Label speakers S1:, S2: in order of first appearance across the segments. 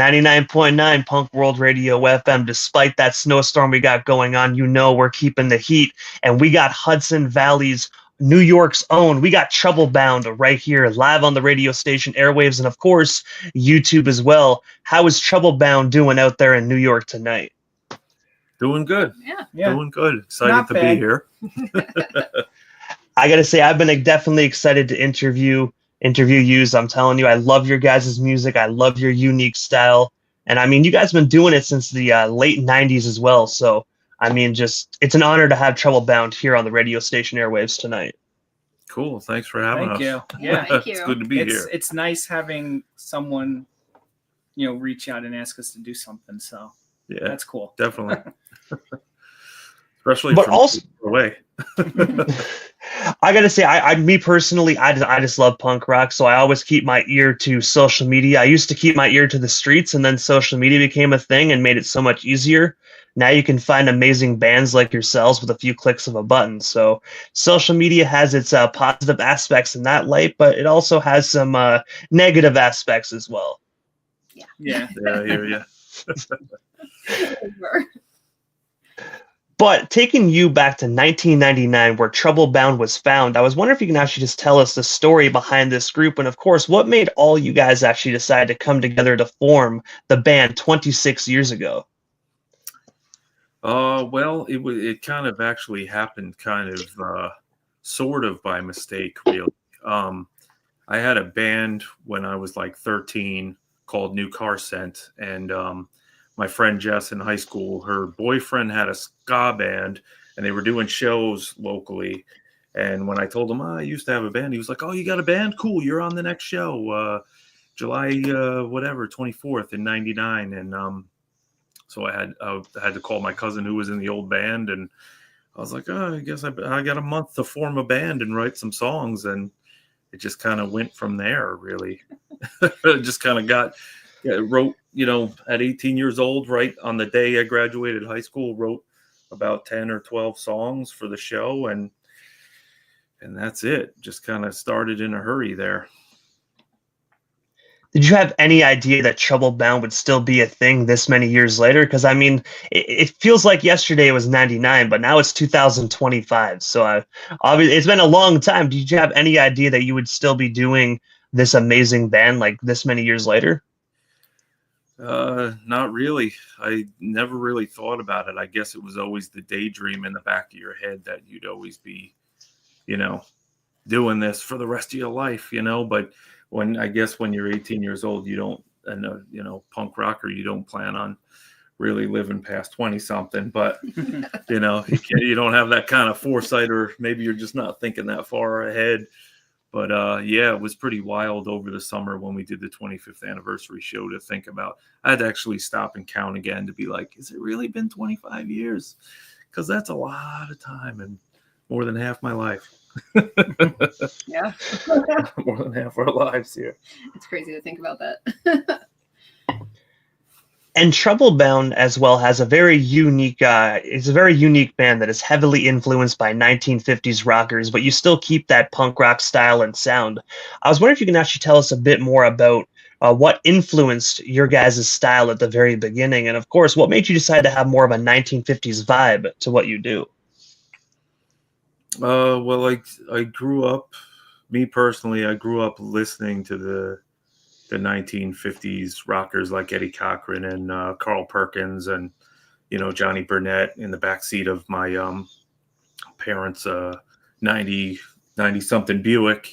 S1: 99.9 Punk World Radio FM. Despite that snowstorm we got going on, we're keeping the heat. And we got Hudson Valley's, New York's own. We got Trouble Bound right here live on the radio station airwaves and, of course, YouTube as well. How is Trouble Bound doing out there in New York tonight?
S2: Doing good.
S3: Yeah.
S2: Doing good. Excited to be here.
S1: I got to say, I've been definitely excited to interview you. I'm telling you, I love your guys' music. I love your unique style. And I mean, you guys have been doing it since the late 90s as well. So, I mean, it's an honor to have Trouble Bound here on the radio station airwaves tonight.
S2: Cool. Thanks for having us.
S3: Thank you. Yeah.
S4: Thank you.
S2: It's good to be here.
S3: It's nice having someone, reach out and ask us to do something. So
S2: yeah,
S3: that's cool.
S2: Definitely. Especially
S1: but
S2: from
S1: also
S2: away.
S1: I gotta say, me personally, I just love punk rock, so I always keep my ear to social media. I used to keep my ear to the streets, and then social media became a thing and made it so much easier. Now you can find amazing bands like yourselves with a few clicks of a button. So social media has its positive aspects in that light, but it also has some negative aspects as well.
S3: Yeah.
S2: I hear you.
S1: But taking you back to 1999, where Trouble Bound was found, I was wondering if you can actually just tell us the story behind this group, and of course, what made all you guys actually decide to come together to form the band 26 years ago?
S2: Well, it kind of actually happened sort of by mistake, really. I had a band when I was like 13 called New Car Scent, and my friend Jess in high school, her boyfriend had a ska band, and they were doing shows locally. And when I told him, I used to have a band, he was like, oh, you got a band? Cool. You're on the next show, July, 24th in 99. And so I had to call my cousin who was in the old band. And I was like, I guess I got a month to form a band and write some songs. And it just kind of went from there, really. It just kind of wrote, at 18 years old, right on the day I graduated high school, wrote about 10 or 12 songs for the show. And that's it. Just kind of started in a hurry there.
S1: Did you have any idea that Trouble Bound would still be a thing this many years later? Because, I mean, it feels like yesterday was 99, but now it's 2025. So obviously, it's been a long time. Did you have any idea that you would still be doing this amazing band like this many years later?
S2: Not really. I never really thought about it. I guess it was always the daydream in the back of your head that you'd always be, doing this for the rest of your life, but when you're 18 years old, you don't, and punk rocker, you don't plan on really living past 20 something, but you don't have that kind of foresight, or maybe you're just not thinking that far ahead. But it was pretty wild over the summer when we did the 25th anniversary show to think about. I had to actually stop and count again to be like, has it really been 25 years? Because that's a lot of time and more than half my life.
S4: Yeah.
S2: More than half our lives here.
S4: It's crazy to think about that.
S1: And Trouble Bound as well has a very unique, it's a very unique band that is heavily influenced by 1950s rockers, but you still keep that punk rock style and sound. I was wondering if you can actually tell us a bit more about what influenced your guys' style at the very beginning, and of course, what made you decide to have more of a 1950s vibe to what you do?
S2: Well, I grew up, me personally, I grew up listening to the 1950s rockers like Eddie Cochran and Carl Perkins and, Johnny Burnett in the backseat of my parents' 90-something Buick,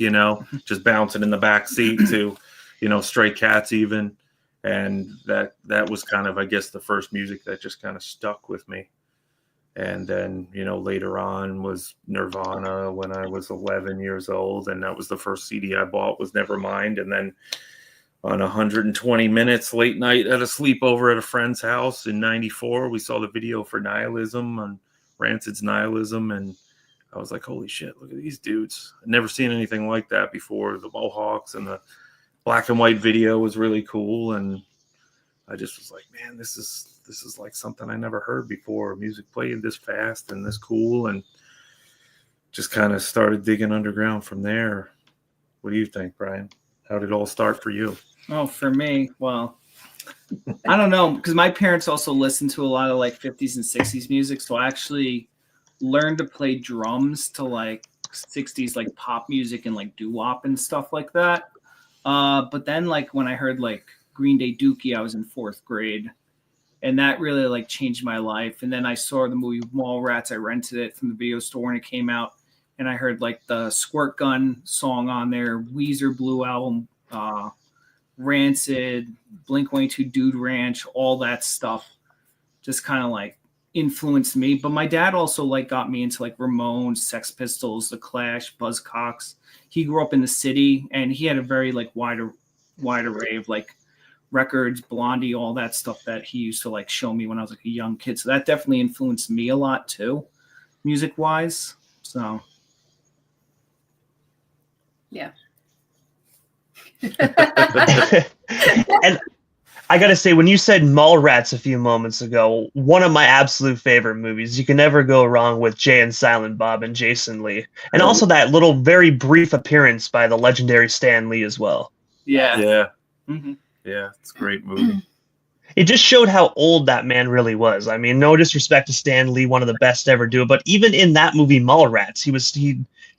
S2: just bouncing in the backseat to, Stray Cats even. And that was kind of, I guess, the first music that just kind of stuck with me. And then, later on was Nirvana when I was 11 years old. And that was the first CD I bought was Nevermind. And then on 120 Minutes late night at a sleepover at a friend's house in 94, we saw the video for Nihilism on Rancid's Nihilism. And I was like, holy shit, look at these dudes. I'd never seen anything like that before. The Mohawks and the black and white video was really cool. And I just was like, man, this is like something I never heard before. Music played this fast and this cool, and just kind of started digging underground from there. What do you think, Brian? How did it all start for you?
S3: Oh, for me, well, I don't know, because my parents also listened to a lot of like 50s and 60s music, so I actually learned to play drums to like 60s like pop music and like doo-wop and stuff like that. But then like when I heard like Green Day Dookie, I was in 4th grade, and that really like changed my life. And then I saw the movie Mallrats. I rented it from the video store when it came out, and I heard like the Squirt Gun song on there, Weezer Blue Album, Rancid, Blink-182, Dude Ranch, all that stuff just kind of like influenced me. But my dad also like got me into like Ramones, Sex Pistols, The Clash, Buzzcocks. He grew up in the city, and he had a very like wide array of like records, Blondie, all that stuff that he used to like show me when I was like a young kid. So that definitely influenced me a lot too, music wise. So
S4: Yeah.
S1: And I gotta say, when you said Mallrats a few moments ago, one of my absolute favorite movies. You can never go wrong with Jay and Silent Bob and Jason Lee, and also that little very brief appearance by the legendary Stan Lee as well.
S3: yeah.
S2: Yeah,
S3: Mm-hmm.
S2: yeah, it's a great movie.
S1: It just showed how old that man really was. I mean, no disrespect to Stan Lee, one of the best to ever do it, but even in that movie Mallrats,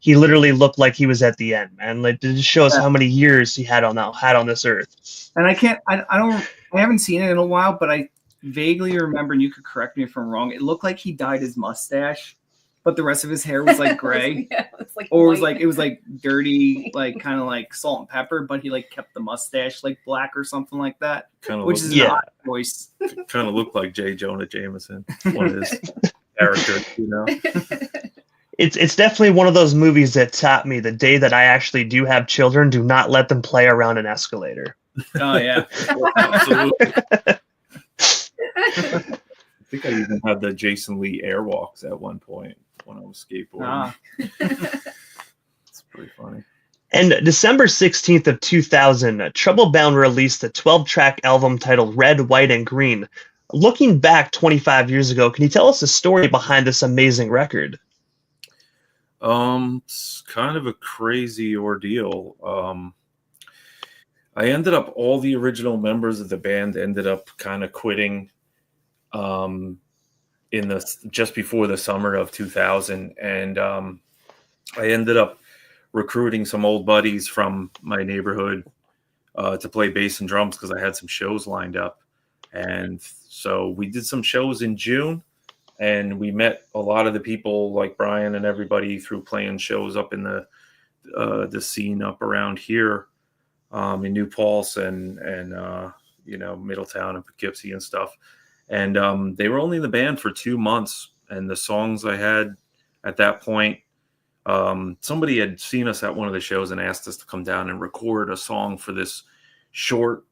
S1: he literally looked like he was at the end, man. Like, it just shows how many years he had on this earth.
S3: And I haven't seen it in a while, but I vaguely remember, and you could correct me if I'm wrong, it looked like he dyed his mustache, but the rest of his hair was like gray.
S4: Yeah, it's like
S3: Or
S4: white.
S3: it was like dirty, like kind of like salt and pepper, but he like kept the mustache like black or something like that,
S2: Kind of
S3: which
S2: looked,
S3: is an odd choice.
S2: kind of looked like J. Jonah Jameson, one of his characters, you know.
S1: It's definitely one of those movies that taught me the day that I actually do have children, do not let them play around an escalator.
S3: Oh yeah.
S2: Absolutely. I think I even had the Jason Lee airwalks at one point when I was skateboarding.
S3: Ah.
S2: It's pretty funny.
S1: And December 16th of 2000, Trouble Bound released a 12-track album titled Red, White, and Green. Looking back 25 years ago, can you tell us the story behind this amazing record?
S2: It's kind of a crazy ordeal. I ended up, all the original members of the band ended up kind of quitting just before the summer of 2000. And I ended up recruiting some old buddies from my neighborhood to play bass and drums because I had some shows lined up. And so we did some shows in June, and we met a lot of the people like Brian and everybody through playing shows up in the scene up around here in New Paltz and Middletown and Poughkeepsie and stuff. And they were only in the band for 2 months. And the songs I had at that point, somebody had seen us at one of the shows and asked us to come down and record a song for this short.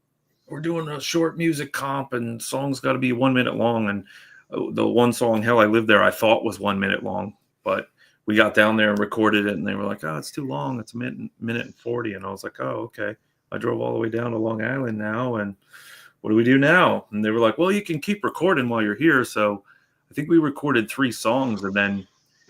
S2: We're doing a short music comp, and songs got to be 1 minute long. And the one song, Hell I Live There, I thought was 1 minute long, but we got down there and recorded it, and they were like, oh, it's too long. It's a minute and 40. And I was like, oh, okay. I drove all the way down to Long Island now, and what do we do now? And they were like, well, you can keep recording while you're here. So I think we recorded 3 songs and then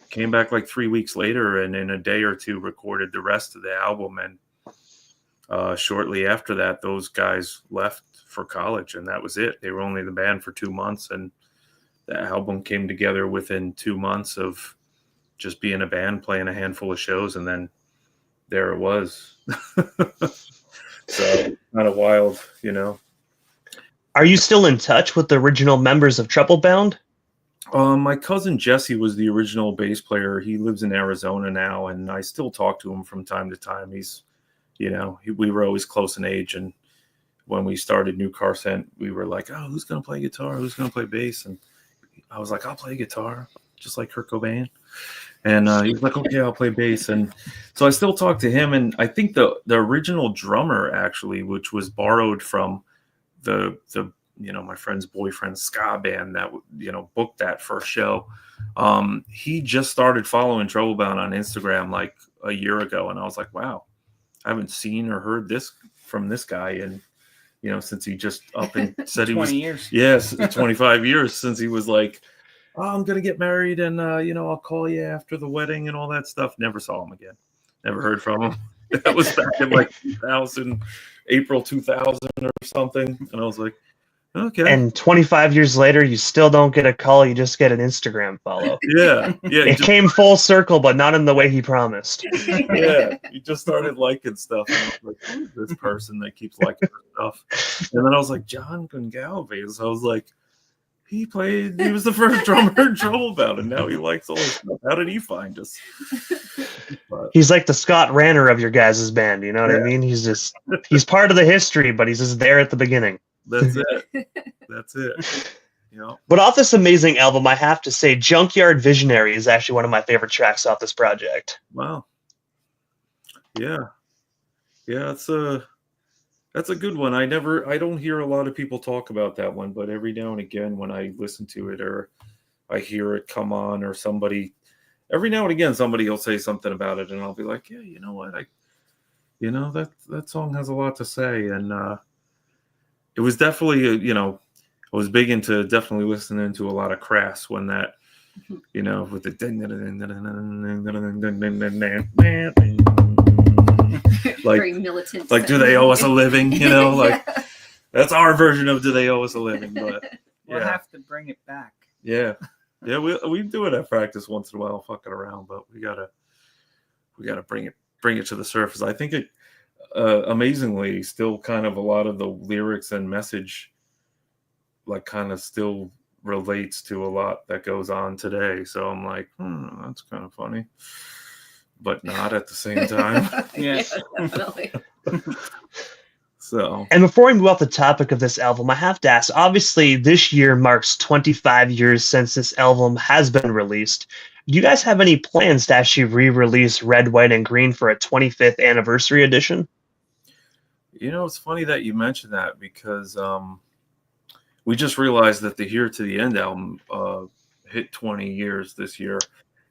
S2: came back like 3 weeks later, and in a day or two recorded the rest of the album. And shortly after that, those guys left for college, and that was it. They were only in the band for 2 months, and the album came together within 2 months of just being a band, playing a handful of shows, and then there it was. So kind of wild, you know.
S1: Are you still in touch with the original members of Trouble Bound?
S2: My cousin Jesse was the original bass player. He lives in Arizona now, and I still talk to him from time to time. He's, we were always close in age, and when we started New Car Scent, we were like, oh, who's going to play guitar? Who's going to play bass? And I was like, I'll play guitar, just like Kurt Cobain. And he was like, okay, I'll play bass. And so I still talk to him. And I think the original drummer, actually, which was borrowed from the my friend's boyfriend's ska band that, booked that first show. He just started following Trouble Bound on Instagram like a year ago. And I was like, wow, I haven't seen or heard this from this guy. And, since he just up and said he was
S3: 20 years.
S2: Yes, 25 years since he was like, oh, I'm going to get married and, I'll call you after the wedding and all that stuff. Never saw him again. Never heard from him. That was back in like 2000, April 2000 or something. And I was like, Okay.
S1: And 25 years later, you still don't get a call. You just get an Instagram follow.
S2: Yeah.
S1: It came full circle, but not in the way he promised.
S2: Yeah, you just started liking stuff. And I was like, who is this person that keeps liking her stuff? And then I was like, John Gongalves. I was like, he was the first drummer in Troublebound, and now he likes all his stuff. How did he find us? But,
S1: He's like the Scott Ranner of your guys' band. You know what I mean? He's part of the history, but he's just there at the beginning.
S2: that's it. That's it. Yeah.
S1: But off this amazing album, I have to say, Junkyard Visionary is actually one of my favorite tracks off this project.
S2: Wow. Yeah. Yeah, that's a good one. I don't hear a lot of people talk about that one, but every now and again when I listen to it or I hear it come on or every now and again somebody will say something about it and I'll be like, yeah, you know what? That song has a lot to say. And it was definitely, I was big into definitely listening to a lot of Crass when that, with the
S4: Very militant.
S2: like, do they owe us a living? Like that's our version of do they owe us a living? But
S3: We'll have to bring it back.
S2: yeah, we do it at practice once in a while, fucking around, but we gotta bring it to the surface. I think it amazingly still kind of a lot of the lyrics and message like kind of still relates to a lot that goes on today. So I'm like, that's kind of funny, but not at the same time.
S3: Yeah,
S4: definitely.
S2: So,
S1: And before we move off the topic of this album, I have to ask, obviously this year marks 25 years since this album has been released. Do you guys have any plans to actually re-release Red, White, and Green for a 25th anniversary edition?
S2: it's funny that you mentioned that because we just realized that the Here to the End album hit 20 years this year.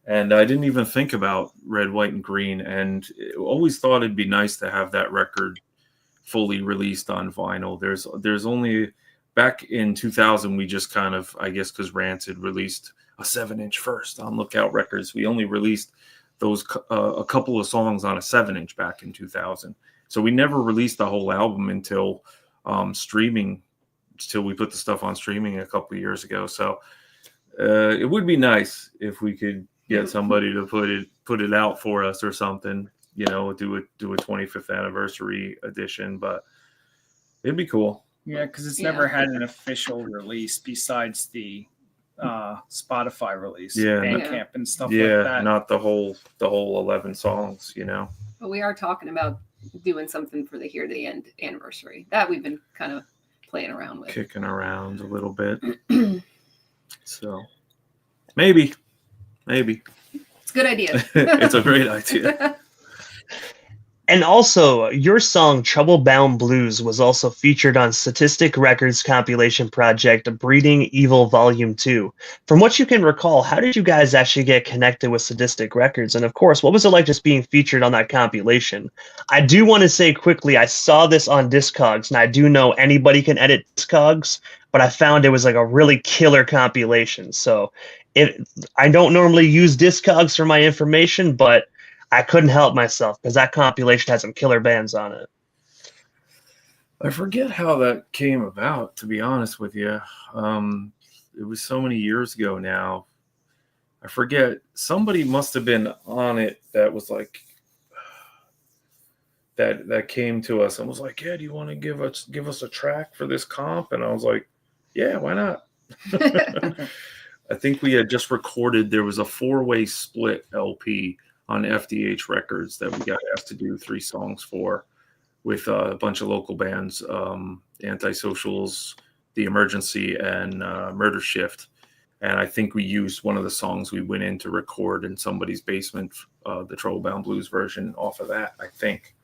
S2: And I didn't even think about Red, White, and Green. And always thought it'd be nice to have that record fully released on vinyl. There's only, back in 2000, we just kind of, I guess because Rancid released a 7-inch first on Lookout Records, we only released those a couple of songs on a 7-inch back in 2000. So we never released the whole album until streaming, till we put the stuff on streaming a couple of years ago. So it would be nice if we could get somebody to put it out for us or something, do a 25th anniversary edition, but it'd be cool.
S3: Yeah, because it's never had an official release besides the Spotify release, Bandcamp and stuff like that.
S2: Not the whole 11 songs,
S4: But we are talking about doing something for the Here to the End anniversary that we've been kind of playing around with,
S2: kicking around a little bit. So maybe
S4: it's a good idea.
S2: It's a great idea.
S1: And also, your song Trouble Bound Blues was also featured on Statistic Records compilation project Breeding Evil Volume 2. From what you can recall, how did you guys actually get connected with Statistic Records? And of course, what was it like just being featured on that compilation? I do want to say quickly, I saw this on Discogs, and I do know anybody can edit Discogs, but I found it was like a really killer compilation. So I don't normally use Discogs for my information, but I couldn't help myself because that compilation has some killer bands on it.
S2: I forget how that came about, to be honest with you. It was so many years ago now. I forget. Somebody must have been on it that was like, that came to us and was like, yeah, do you want to give us a track for this comp? And I was like, yeah, why not? I think we had just recorded, there was a 4-way split LP on FDH Records that we got asked to do 3 songs for with a bunch of local bands, Antisocials, The Emergency, and Murder Shift. And I think we used one of the songs we went in to record in somebody's basement, the Troublebound Blues version off of that, I think,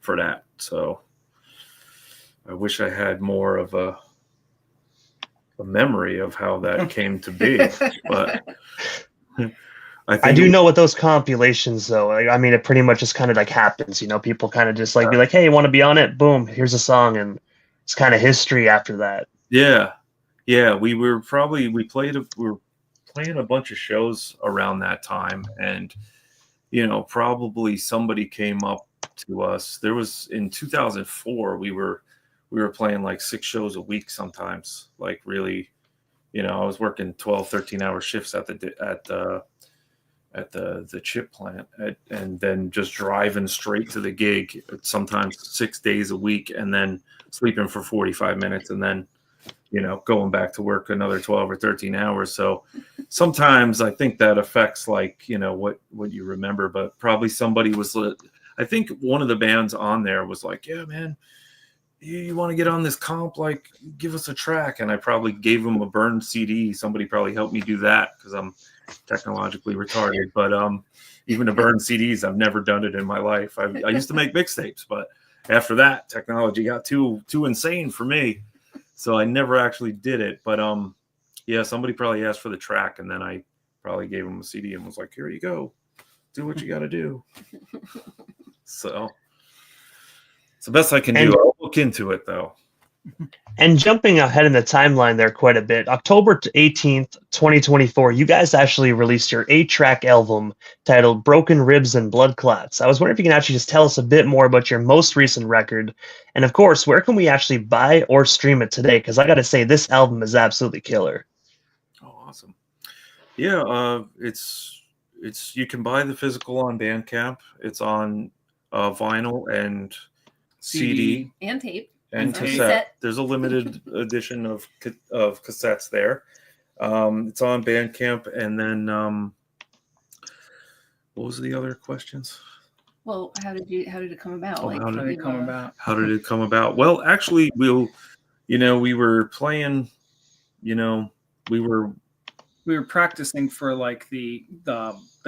S2: for that. So I wish I had more of a memory of how that came to be, but I
S1: do know with those compilations, though. I mean, it pretty much just kind of like happens, people kind of just like be like, "Hey, you want to be on it? Boom, here's a song," and it's kind of history after that.
S2: Yeah. We were playing a bunch of shows around that time, and probably somebody came up to us. There was in 2004 we were we were playing like 6 shows a week sometimes. Like really, I was working 12, 13-hour shifts at the chip plant, and then just driving straight to the gig, sometimes 6 days a week, and then sleeping for 45 minutes, and then going back to work another 12 or 13 hours. So sometimes I think that affects like, what you remember, but probably somebody was, I think one of the bands on there was like, yeah, man, you want to get on this comp, like give us a track. And I probably gave them a burned CD. Somebody probably helped me do that because I'm technologically retarded, but even to burn CDs, I've never done it in my life. I used to make mixtapes, but after that, technology got too insane for me. So I never actually did it, but yeah, somebody probably asked for the track, and then I probably gave them a CD and was like, "Here you go, do what you got to do." So it's the best I can do. I'll look into it though.
S1: And jumping ahead in the timeline there quite a bit, October 18th, 2024, you guys actually released your 8-track album titled Broken Ribs and Blood Clots. I was wondering if you can actually just tell us a bit more about your most recent record. And of course, where can we actually buy or stream it today? Because I got to say, this album is absolutely killer.
S2: Oh, awesome. Yeah, it's you can buy the physical on Bandcamp. It's on vinyl and CD.
S4: And tape.
S2: And cassette. There's a limited edition of cassettes there. It's on Bandcamp, and then what was the other questions?
S4: Well, how did it come about?
S2: Oh,
S3: How did it come about?
S2: Well, actually, we were playing. We were
S3: practicing for like the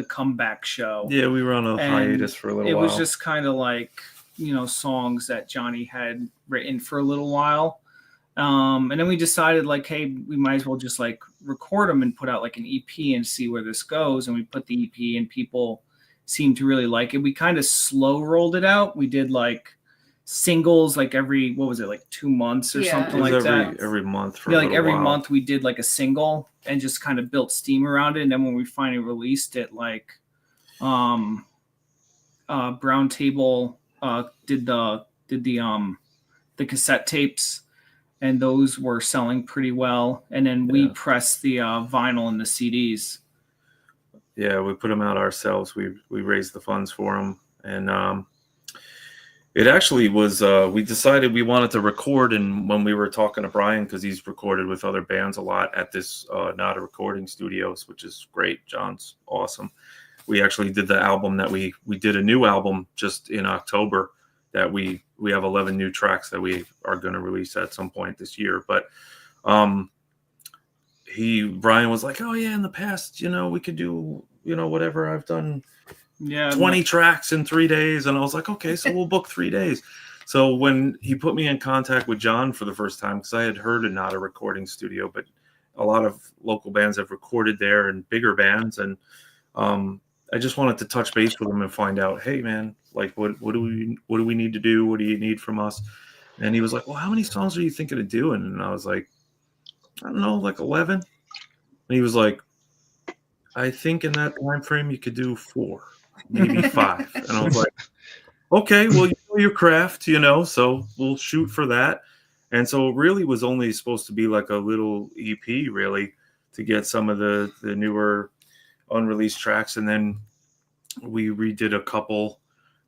S3: comeback show.
S2: Yeah, we were on a hiatus for a little while.
S3: It was just kind of like, songs that Johnny had written for a little while. And then we decided like, hey, we might as well just like record them and put out like an EP and see where this goes. And we put the EP, and people seemed to really like it. We kind of slow rolled it out. We did like singles like every, what was it, like 2 months or something like that.
S2: Every month for
S3: like every month we did like a single and just kind of built steam around it. And then when we finally released it, like Brown Table did the cassette tapes, and those were selling pretty well. And then we pressed the vinyl and the CDs.
S2: Yeah, we put them out ourselves. We raised the funds for them, and it actually was. We decided we wanted to record, and when we were talking to Brian, because he's recorded with other bands a lot at this Not a Recording Studios, which is great. John's awesome. We actually did the album that we did a new album just in October that we have 11 new tracks that we are going to release at some point this year. But Brian was like, oh yeah, in the past, we could do, whatever. I've done 20 tracks in 3 days. And I was like, okay, so we'll book 3 days. So when he put me in contact with John for the first time, because I had heard of Not a Recording Studio, but a lot of local bands have recorded there and bigger bands. And I just wanted to touch base with him and find out, hey man, like what do we need to do? What do you need from us? And he was like, well, how many songs are you thinking of doing? And I was like, I don't know, like 11. And he was like, I think in that time frame you could do 4, maybe 5. And I was like, okay, well, you know your craft, so we'll shoot for that. And so it really was only supposed to be like a little EP, really, to get some of the newer unreleased tracks. And then we redid a couple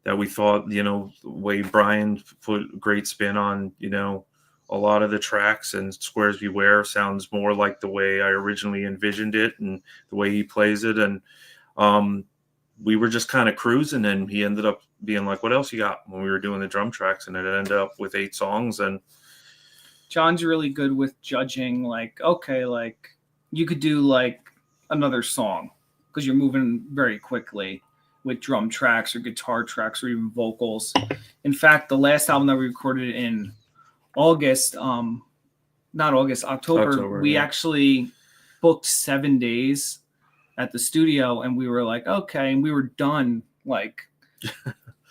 S2: that we thought, the way Brian put a great spin on, a lot of the tracks, and Squares Beware sounds more like the way I originally envisioned it and the way he plays it. And we were just kind of cruising, and he ended up being like, what else you got, when we were doing the drum tracks, and it ended up with 8 songs. And
S3: John's really good with judging, like, okay, like you could do like another song because you're moving very quickly with drum tracks or guitar tracks or even vocals. In fact, the last album that we recorded in October, we actually booked 7 days at the studio, and we were like, okay, and we were done like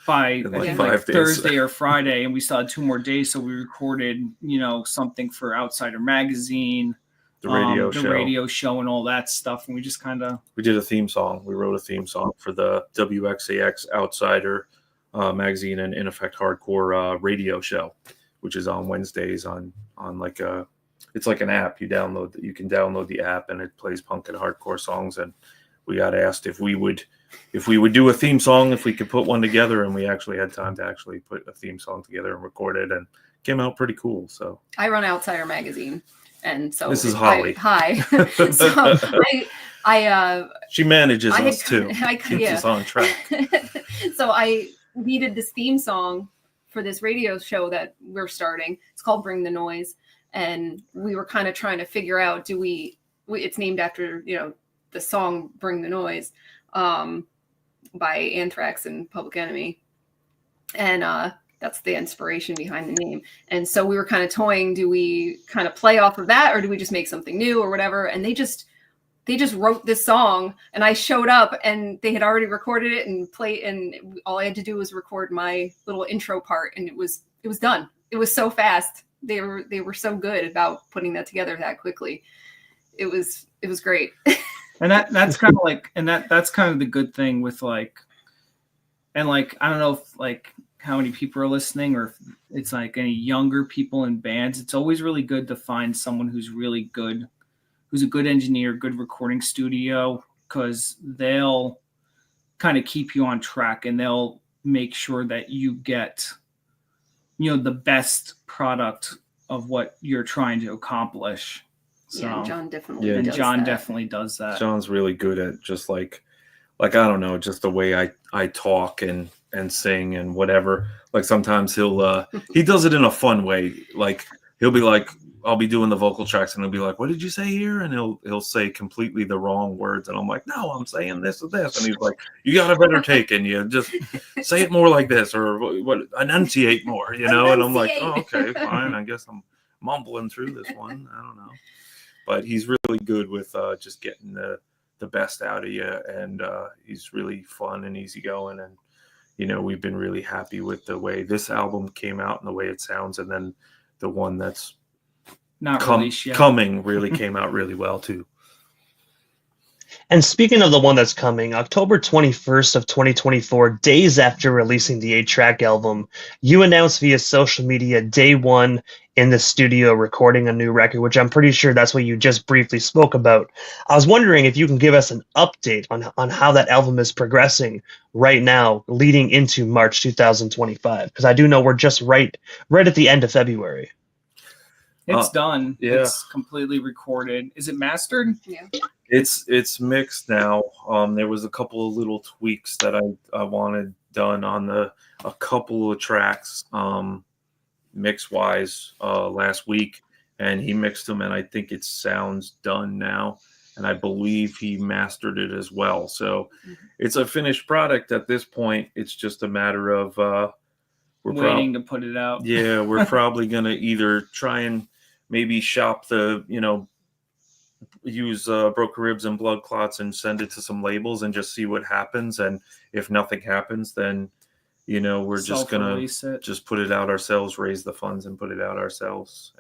S3: by like Thursday or Friday, and we still had 2 more days, so we recorded something for Outsider Magazine, the radio show and all that stuff. And we just we
S2: did a theme song. We wrote a theme song for the WXAX Outsider magazine and In Effect Hardcore radio show. which is on Wednesdays on like it's like an app. You can download the app, and it plays punk and hardcore songs. And we got asked if we would do a theme song, if we could put one together, and we actually had time to actually put a theme song together and record it, and it came out pretty cool. So
S4: I run Outsider Magazine, and so
S2: this is Holly.
S4: Hi. So
S2: she manages
S4: I
S2: us too. Keeps us on track.
S4: So I needed this theme song for this radio show that we're starting. It's called Bring the Noise, and we were kind of trying to figure out, it's named after, the song Bring the Noise, by Anthrax and Public Enemy, and that's the inspiration behind the name. And so we were kind of toying, do we kind of play off of that, or do we just make something new or whatever? And they just wrote this song, and I showed up, and they had already recorded it and played, and all I had to do was record my little intro part, and it was done. It was so fast. They were so good about putting that together that quickly. It was great.
S3: And that's kind of like, and that's kind of the good thing with like, and like, I don't know if like how many people are listening, or if it's like any younger people in bands. It's always really good to find someone who's really good, who's a good engineer, good recording studio, because they'll kind of keep you on track, and they'll make sure that you get, the best product of what you're trying to accomplish. So,
S4: yeah, John definitely does that.
S2: John's really good at just like I don't know, just the way I talk and sing and whatever. Like sometimes he does it in a fun way. Like he'll be like, I'll be doing the vocal tracks, and he'll be like, "What did you say here?" And he'll say completely the wrong words, and I'm like, "No, I'm saying this or this." And he's like, "You got a better take, and you just say it more like this, or what? Enunciate more, And I'm like, "Oh, okay, fine. I guess I'm mumbling through this one. I don't know." But he's really good with just getting the best out of you, and he's really fun and easygoing. And we've been really happy with the way this album came out and the way it sounds, and then the one that's
S3: not released yet.
S2: Coming really came out really well too.
S1: And speaking of the one that's coming, October 21st of 2024, days after releasing the 8-track album, you announced via social media day one in the studio recording a new record, which I'm pretty sure that's what you just briefly spoke about. I was wondering if you can give us an update on how that album is progressing right now, leading into March 2025, because I do know we're just right at the end of February.
S3: It's done.
S2: Yeah.
S3: It's completely recorded. Is it mastered?
S4: Yeah.
S2: It's mixed now. There was a couple of little tweaks that I wanted done on a couple of tracks, mix wise, last week, and he mixed them, and I think it sounds done now. And I believe he mastered it as well. So it's a finished product at this point. It's just a matter of we're
S3: waiting to put it out.
S2: Yeah, we're probably gonna either try and maybe shop the use broken ribs and blood clots and send it to some labels and just see what happens. And if nothing happens, then we're just gonna just put it out ourselves, raise the funds and put it out ourselves,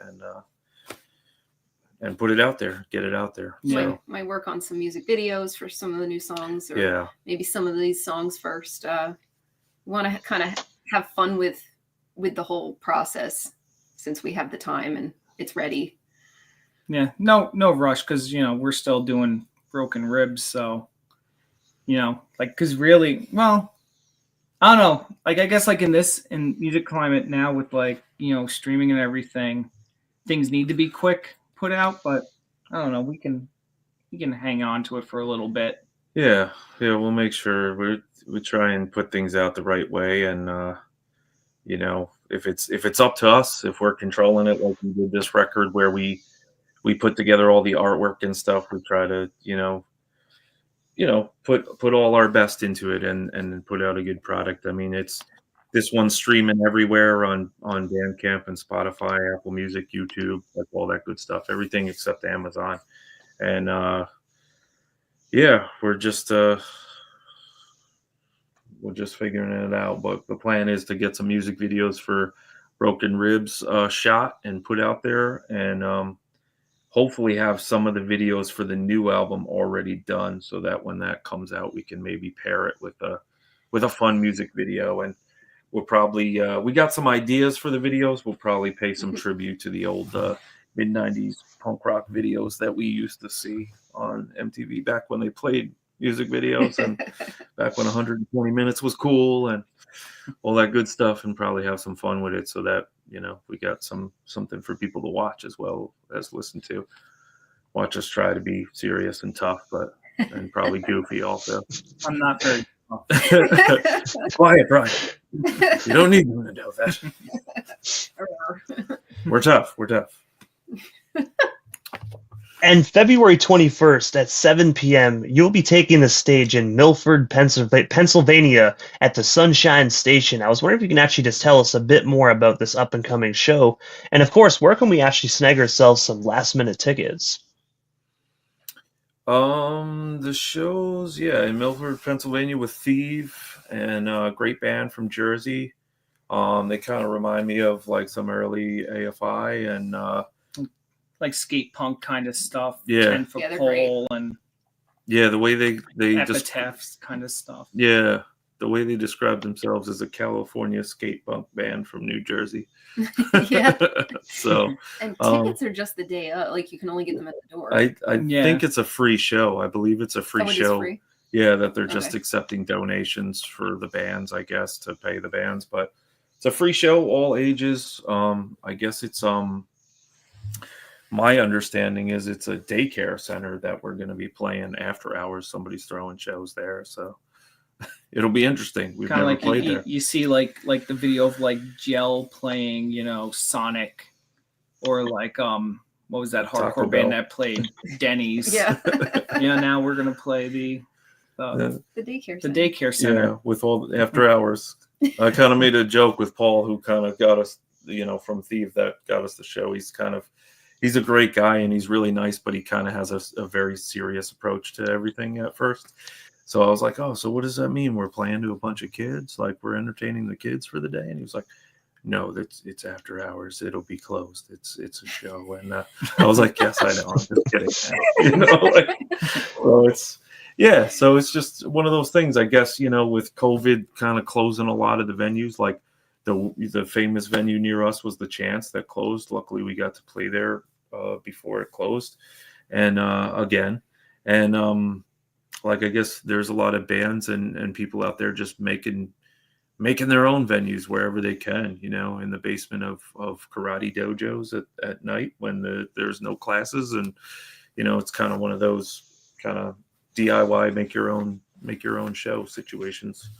S2: and put it out there, get it out there.
S4: Yeah. Might work on some music videos for some of the new songs, or maybe some of these songs first. Want to kind of have fun with the whole process, since we have the time and it's ready.
S3: Yeah, no rush, because we're still doing broken ribs, so because really, well, I don't know, I guess in music climate now with streaming and everything, things need to be quick put out, but I don't know, we can hang on to it for a little bit.
S2: Yeah, we'll make sure we try and put things out the right way, and if it's up to us, if we're controlling it, like we did this record where we put together all the artwork and stuff, we try to put all our best into it and put out a good product. I mean, this one's streaming everywhere on Bandcamp and Spotify, Apple Music, YouTube, like all that good stuff, everything except Amazon. And we're just figuring it out, but the plan is to get some music videos for Broken Ribs shot and put out there, and hopefully have some of the videos for the new album already done, so that when that comes out, we can maybe pair it with a fun music video. And we'll probably we got some ideas for the videos. We'll probably pay some tribute to the old mid-90s punk rock videos that we used to see on MTV back when they played music videos and back when 120 minutes was cool and all that good stuff, and probably have some fun with it so that, you know, we got something for people to watch as well as listen to. Watch us try to be serious and tough, but and probably goofy also.
S3: I'm not very
S2: Quiet, Brian. You don't need to know that. We're tough. We're tough.
S1: And February 21st at 7 p.m., you'll be taking the stage in Milford, Pennsylvania at the Sunshine Station. I was wondering if you can actually just tell us a bit more about this up-and-coming show. And, of course, where can we actually snag ourselves some last-minute tickets?
S2: The shows, in Milford, Pennsylvania with Thief and a great band from Jersey. They kind of remind me of like some early AFI and
S3: like skate punk kind of stuff.
S2: Yeah.
S3: 10-foot pole and
S2: the way they
S3: epitaphs kind of stuff.
S2: Yeah, the way they describe themselves as a California skate punk band from New Jersey.
S4: Yeah.
S2: So
S4: and tickets are just the day up. Like you can only get them at the door.
S2: I think it's a free show. I believe it's a free show.
S4: Free?
S2: Yeah, that they're just accepting donations for the bands, I guess, to pay the bands. But it's a free show, all ages. I guess it's my understanding is it's a daycare center that we're going to be playing after hours. Somebody's throwing shows there, so it'll be interesting. We've
S3: Kinda
S2: never
S3: like
S2: played there.
S3: You see like the video of like Gel playing, you know, Sonic, or like what was that
S2: Taco
S3: hardcore
S2: Bell.
S3: band that played Denny's?
S4: Yeah.
S3: Yeah, now we're gonna play the
S4: daycare
S3: the
S4: center.
S3: daycare center.
S2: Yeah, with all the after hours. I kind of made a joke with Paul, who kind of got us, you know, from Thief, that got us the show. He's a great guy and he's really nice, but he kind of has a very serious approach to everything at first. So I was like, oh, so what does that mean? We're playing to a bunch of kids? Like we're entertaining the kids for the day? And he was like, no, it's after hours. It'll be closed. It's a show. And I was like, yes, I know. I'm just kidding. You know, so it's just one of those things, I guess, you know, with COVID kind of closing a lot of the venues, like the famous venue near us was the Chance that closed. Luckily, we got to play there before it closed, and again, and like I guess there's a lot of bands and people out there just making their own venues wherever they can, you know, in the basement of karate dojos at night when there's no classes, and you know, it's kind of one of those kind of DIY make your own show situations.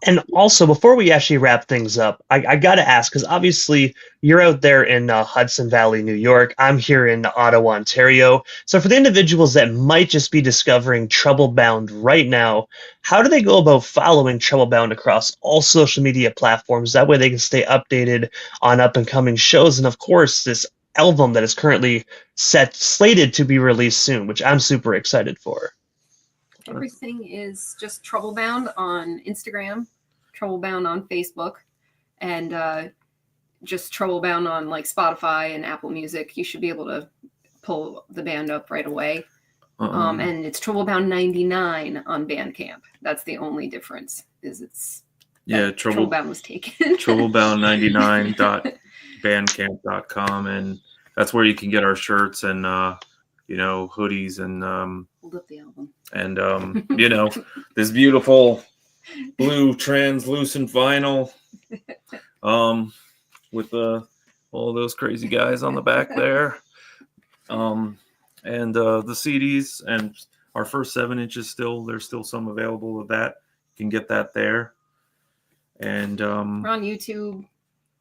S1: And also, before we actually wrap things up, I got to ask, because obviously you're out there in Hudson Valley, New York. I'm here in Ottawa, Ontario. So for the individuals that might just be discovering Troublebound right now, how do they go about following Troublebound across all social media platforms? That way they can stay updated on up-and-coming shows. And of course, this album that is currently slated to be released soon, which I'm super excited for.
S4: Everything is just Troublebound on Instagram, Troublebound on Facebook, and just Troublebound on like Spotify and Apple Music. You should be able to pull the band up right away. And it's Troublebound 99 on Bandcamp. That's the only difference. Troublebound was taken.
S2: Troublebound99.bandcamp.com, and that's where you can get our shirts and you know, hoodies and
S4: Hold up the album.
S2: And you know, this beautiful blue translucent vinyl with all those crazy guys on the back there, and the CDs, and our first 7 inches there's still some available of that. You can get that there. And
S4: we're on YouTube.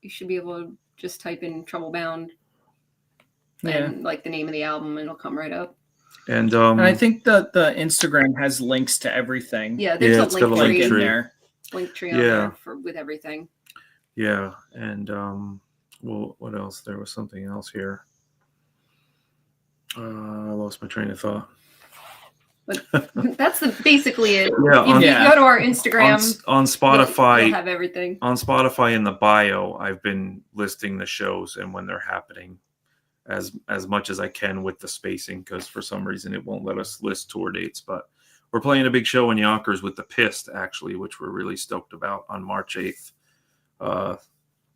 S4: You should be able to just type in Troublebound and like the name of the album, and it'll come right up.
S2: And
S3: I think the Instagram has links to everything.
S4: Yeah, there's a Linktree
S3: in there.
S4: Linktree on there with everything.
S2: Yeah, and well, what else? There was something else here. I lost my train of thought.
S4: But that's basically it.
S2: Yeah,
S4: you go to our Instagram
S2: on Spotify.
S4: You'll have everything.
S2: On Spotify, in the bio, I've been listing the shows and when they're happening as much as I can with the spacing, because for some reason it won't let us list tour dates. But we're playing a big show in Yonkers with the Pissed, actually, which we're really stoked about on March 8th. I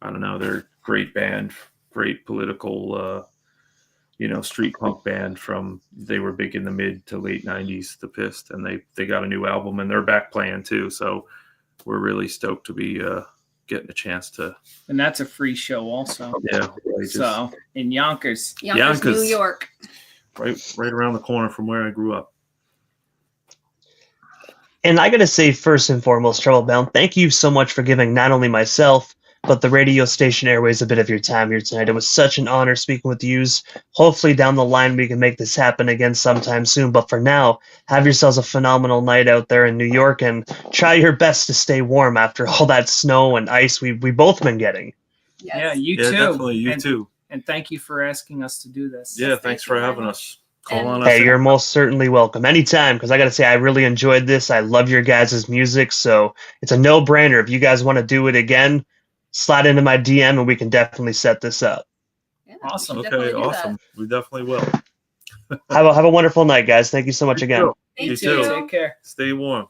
S2: don't know, they're a great band, great political, street punk band they were big in the mid to late 90s, the Pissed, and they got a new album and they're back playing too. So we're really stoked to be getting a chance to.
S3: And that's a free show also.
S2: Yeah.
S3: So in Yonkers,
S4: New York.
S2: Right around the corner from where I grew up.
S1: And I got to say, first and foremost, Troublebound, thank you so much for giving not only myself, but the radio station airways a bit of your time here tonight. It was such an honor speaking with yous. Hopefully down the line we can make this happen again sometime soon. But for now, have yourselves a phenomenal night out there in New York and try your best to stay warm after all that snow and ice we both been getting.
S4: Yes.
S3: yeah, you
S2: Yeah,
S3: too.
S2: definitely. You too.
S3: And thank you for asking us to do this.
S2: Yeah,
S4: Yes,
S2: thanks
S4: thank
S2: for
S4: you very
S2: having
S4: much.
S2: us. Call
S4: And-
S2: on us.
S1: Hey, you're most certainly welcome anytime, because I got to say, I really enjoyed this. I love your guys' music, so it's a no-brainer. If you guys want to do it again, slide into my DM and we can definitely set this up.
S4: Yeah,
S3: Awesome.
S4: we should definitely
S2: Okay,
S4: do that.
S2: awesome. We definitely will.
S1: Have a wonderful night, guys. Thank you so much again.
S2: You
S4: Thank
S2: too.
S3: Take care.
S2: Stay warm.